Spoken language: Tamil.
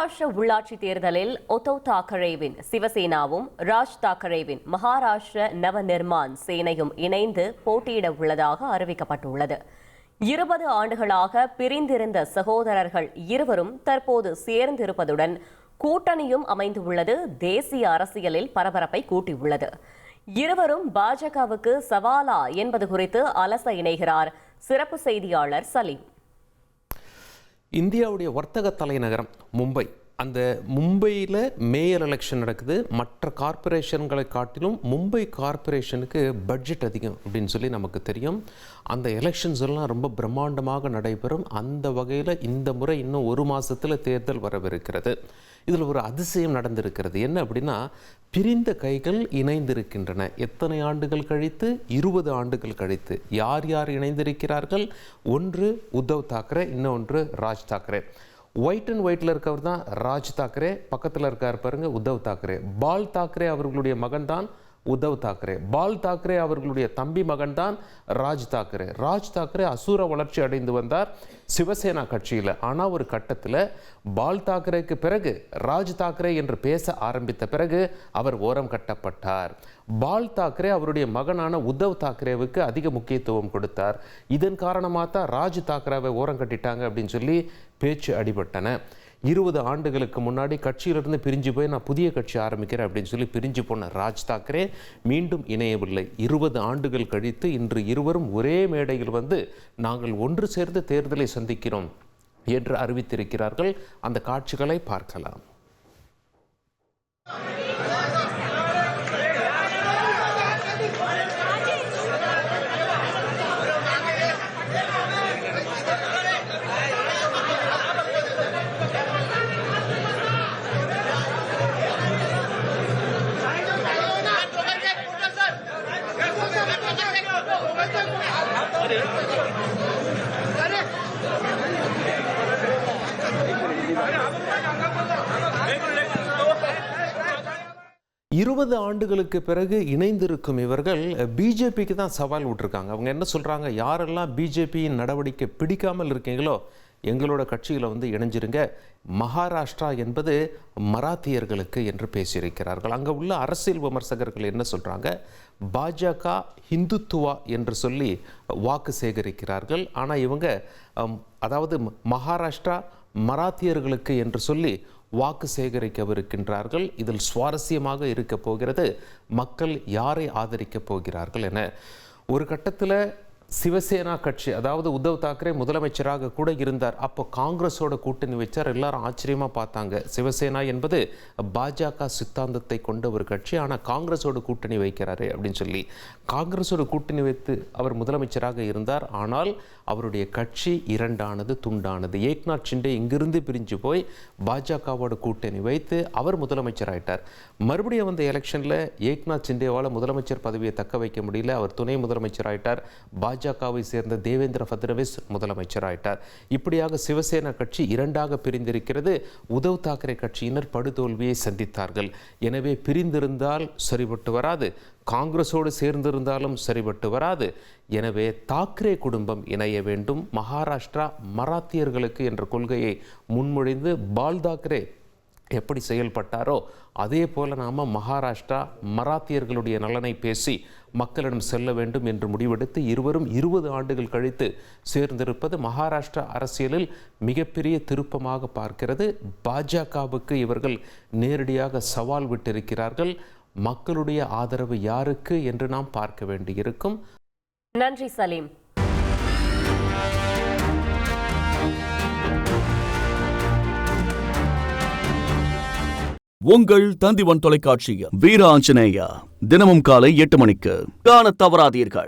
மகாராஷ்டிர உள்ளாட்சி தேர்தலில் உத்தவ் தாக்கரேவின் சிவசேனாவும் ராஜ் தாக்கரேவின் மகாராஷ்டிர நவநிர்மான் சேனையும் இணைந்து போட்டியிட உள்ளதாக அறிவிக்கப்பட்டுள்ளது. 20 ஆண்டுகளாக பிரிந்திருந்த சகோதரர்கள் இருவரும் தற்போது சேர்ந்திருப்பதுடன் கூட்டணியும் அமைந்துள்ளது தேசிய அரசியலில் பரபரப்பை கூட்டியுள்ளது. இருவரும் பாஜகவுக்கு சவாலா என்பது குறித்து அலச இணைகிறார் சிறப்பு செய்தியாளர் சலீம். இந்தியாவுடைய வர்த்தக தலைநகரம் மும்பை. அந்த மும்பையில் மேயர் எலெக்ஷன் நடக்குது. மற்ற கார்ப்பரேஷன்களை காட்டிலும் மும்பை கார்ப்பரேஷனுக்கு பட்ஜெட் அதிகம் அப்படின்னு சொல்லி நமக்கு தெரியும். அந்த எலெக்ஷன்ஸ் எல்லாம் ரொம்ப பிரம்மாண்டமாக நடைபெறும். அந்த வகையில் இந்த முறை இன்னும் ஒரு மாதத்தில் தேர்தல் வரவிருக்கிறது. இதில் ஒரு அதிசயம் நடந்திருக்கிறது. என்ன அப்படின்னா, பிரிந்த கைகள் இணைந்திருக்கின்றன. எத்தனை ஆண்டுகள் கழித்து? 20 ஆண்டுகள் கழித்து. யார் யார் இணைந்திருக்கிறார்கள்? ஒன்று உத்தவ் தாக்கரே, இன்னொன்று ராஜ் தாக்கரே. ஒயிட் அண்ட் ஒயிட்டில் இருக்கவர் தான் ராஜ் தாக்கரே, பக்கத்தில் இருக்கார் பாருங்க உத்தவ் தாக்கரே. பால் தாக்கரே அவர்களுடைய மகன் தான் உத்தவ் தாக்கரே. பால் தாக்கரே அவர்களுடைய தம்பி மகன் தான் ராஜ் தாக்கரே. ராஜ் தாக்கரே அசூர வளர்ச்சி அடைந்து வந்தார் சிவசேனா கட்சியில். ஆனால் ஒரு கட்டத்தில் பால் தாக்கரேக்கு பிறகு ராஜ் தாக்கரே என்று பேச ஆரம்பித்த பிறகு அவர் ஓரம் கட்டப்பட்டார். பால் தாக்கரே அவருடைய மகனான உத்தவ் தாக்கரேவுக்கு அதிக முக்கியத்துவம் கொடுத்தார். இதன் காரணமாக தான் ராஜ் தாக்கரேவை ஓரம் கட்டிட்டாங்க அப்படின்னு சொல்லி பேச்சு அடிபட்டன. 20 ஆண்டுகளுக்கு முன்னாடி கட்சியிலிருந்து பிரிஞ்சு போய் நான் புதிய கட்சி ஆரம்பிக்கிறேன் அப்படின்னு சொல்லி பிரிஞ்சு போன ராஜ் தாக்கரே மீண்டும் இணையவில்லை. 20 ஆண்டுகள் கழித்து இன்று இருவரும் ஒரே மேடையில் வந்து நாங்கள் ஒன்று சேர்ந்து தேர்தலை சந்திக்கிறோம் என்று அறிவித்திருக்கிறார்கள். அந்த காட்சிகளை பார்க்கலாம். இருபது ஆண்டுகளுக்கு பிறகு இணைந்திருக்கும் இவர்கள் பிஜேபிக்கு தான் சவால் விட்டுருக்காங்க. அவங்க என்ன சொல்கிறாங்க? யாரெல்லாம் பிஜேபியின் நடவடிக்கை பிடிக்காமல் இருக்கீங்களோ எங்களோட கட்சியில் வந்து இணைஞ்சிருங்க. மகாராஷ்டிரா என்பது மராத்தியர்களுக்கு என்று பேசியிருக்கிறார்கள். அங்கே உள்ள அரசியல் விமர்சகர்கள் என்ன சொல்கிறாங்க? பாஜக ஹிந்துத்துவா என்று சொல்லி வாக்கு சேகரிக்கிறார்கள். ஆனால் இவங்க அதாவது மகாராஷ்டிரா மராத்தியர்களுக்கு என்று சொல்லி வாக்கு சேகரிக்கவிருக்கின்றார்கள். இதில் சுவாரஸ்யமாக இருக்க போகிறது மக்கள் யாரை ஆதரிக்கப் போகிறார்கள் என. ஒரு கட்டத்தில் சிவசேனா கட்சி, அதாவது உத்தவ் தாக்கரே முதலமைச்சராக கூட இருந்தார். அப்போ காங்கிரஸோட கூட்டணி வச்சார். எல்லாரும் ஆச்சரியமாக பார்த்தாங்க. சிவசேனா என்பது பாஜக சித்தாந்தத்தை கொண்ட ஒரு கட்சி, ஆனால் காங்கிரஸோட கூட்டணி வைக்கிறாரு அப்படின்னு சொல்லி காங்கிரஸோட கூட்டணி வைத்து அவர் முதலமைச்சராக இருந்தார். ஆனால் அவருடைய கட்சி இரண்டானது, துண்டானது. ஏக்நாத் ஷிண்டே இங்கிருந்து பிரிஞ்சு போய் பாஜகவோட கூட்டணி வைத்து அவர் முதலமைச்சர் ஆயிட்டார். மறுபடியும் வந்த எலெக்ஷனில் ஏக்நாத் ஷிண்டேவால் முதலமைச்சர் பதவியை தக்க வைக்க முடியல. அவர் துணை முதலமைச்சர் ஆயிட்டார். பாஜகவை சேர்ந்த தேவேந்திர ஃபட்னவிஸ் முதலமைச்சர் ஆயிட்டார். இப்படியாக சிவசேனா கட்சி இரண்டாக பிரிந்திருக்கிறது. உத்தவ் தாக்கரே கட்சியினர் படுதோல்வியை சந்தித்தார்கள். எனவே பிரிந்திருந்தால் சரிபட்டு வராது, காங்கிரஸோடு சேர்ந்திருந்தாலும் சரிபட்டு வராது. எனவே தாக்கரே குடும்பம் இணைய வேண்டும். மகாராஷ்டிரா மராத்தியர்களுக்கு என்ற கொள்கையை முன்மொழிந்து பால் தாக்கரே எப்படி செயல்பட்டாரோ அதே போல நாம் மகாராஷ்டிரா மராத்தியர்களுடைய நலனை பேசி மக்களிடம் செல்ல வேண்டும் என்று முடிவெடுத்து இருவரும் 20 ஆண்டுகள் கழித்து சேர்ந்திருப்பது மகாராஷ்டிரா அரசியலில் மிகப்பெரிய திருப்பமாக பார்க்கிறது. பாஜகவுக்கு இவர்கள் நேரடியாக சவால் விட்டிருக்கிறார்கள். மக்களுடைய ஆதரவு யாருக்கு என்று நாம் பார்க்க வேண்டியிருக்கும். நன்றி சலீம். உங்கள் தந்திவன் தொலைக்காட்சியில் வீர ஆஞ்சநேயா தினமும் காலை 8 மணிக்கு காணத் தவறாதீர்கள்.